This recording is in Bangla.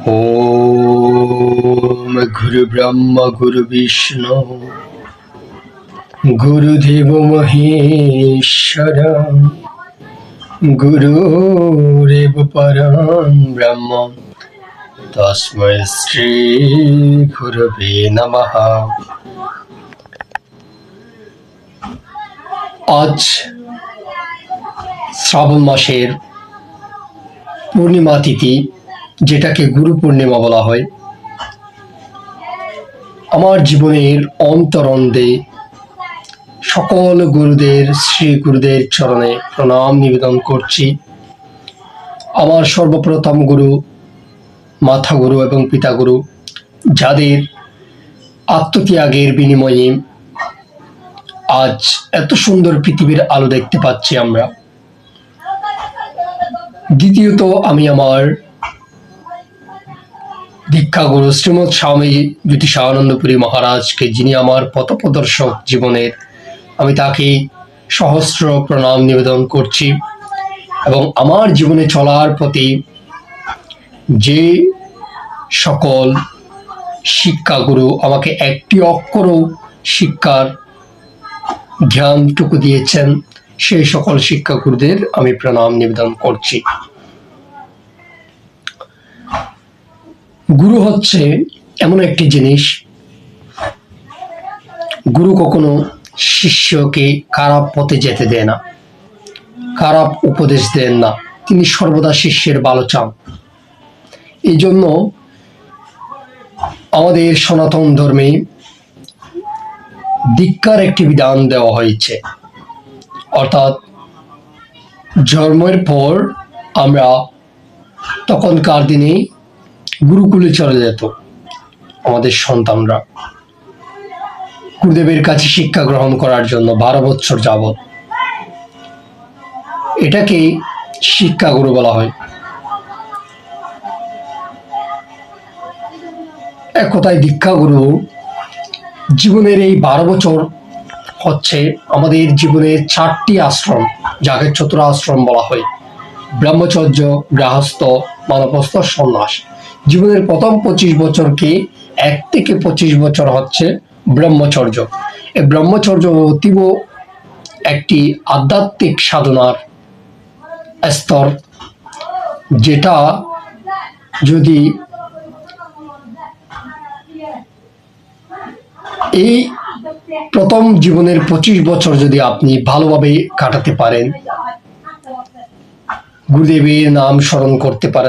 ओम गुरु ब्रह्म गुरु विष्णु गुरुदेव महेश्वर गुरुरेव परम ब्रह्म तस्मै श्री गुरवे नमः। आज শ্রাবণ মাসের পূর্ণিমা তিথি, যেটাকে গুরু পূর্ণিমা বলা হয়। আমার জীবনের অন্তরন্দে সকল গুরুদের শ্রী গুরুদের চরণে প্রণাম নিবেদন করছি। আমার সর্বপ্রথম গুরু, মাথা গুরু এবং পিতা গুরু, যাদের আত্মত্যাগের বিনিময়ে আজ এত সুন্দর পৃথিবীর আলো দেখতে পাচ্ছি আমরা। দ্বিতীয়ত, আমি আমার দীক্ষাগুরু শ্রীমৎ স্বামী জ্যোতিষানন্দপুরী মহারাজকে, যিনি আমার পথপ্রদর্শক জীবনের, আমি তাকে সহস্র প্রণাম নিবেদন করছি। এবং আমার জীবনে চলার পথে যে সকল শিক্ষাগুরু আমাকে একটি অক্ষরও শিক্ষার জ্ঞানটুকু দিয়েছেন, সেই সকল শিক্ষাগুরুদের আমি প্রণাম নিবেদন করছি। গুরু হচ্ছে এমন একটি জিনিস, গুরু কখনো শিষ্যকে খারাপ পথে যেতে দেয় না, খারাপ উপদেশ দেন না, তিনি সর্বদা শিষ্যের ভালো চান। এই জন্য আমাদের সনাতন ধর্মে দীক্ষার একটি বিধান দেওয়া হয়েছে, অর্থাৎ জন্মের পর আমরা তখনকার দিনে গুরুকুলে চলে যেত আমাদের সন্তানরা গুরুদেবের কাছে শিক্ষা গ্রহণ করার জন্য 12 বছর যাবৎ। এটাকে শিক্ষাগুরু বলা হয়। এক কথায় দীক্ষাগুরু জীবনের এই 12 বছর হচ্ছে আমাদের জীবনের 4টি আশ্রম, যাকে চতুরাশ্রম বলা হয়: ব্রহ্মচর্য, গৃহস্থ, বানপ্রস্থ, সন্ন্যাস। জীবনের প্রথম 25 বছরকে 1 থেকে 25 বছর হচ্ছে ব্রহ্মচর্য। এই ব্রহ্মচর্য অতীব একটি আধ্যাত্মিক সাধনার স্তর, যেটা যদি এই প্রথম জীবনের 25 বছর যদি আপনি ভালোভাবে কাটাতে পারেন, গুরুদেবের নাম স্মরণ করতে পারেন,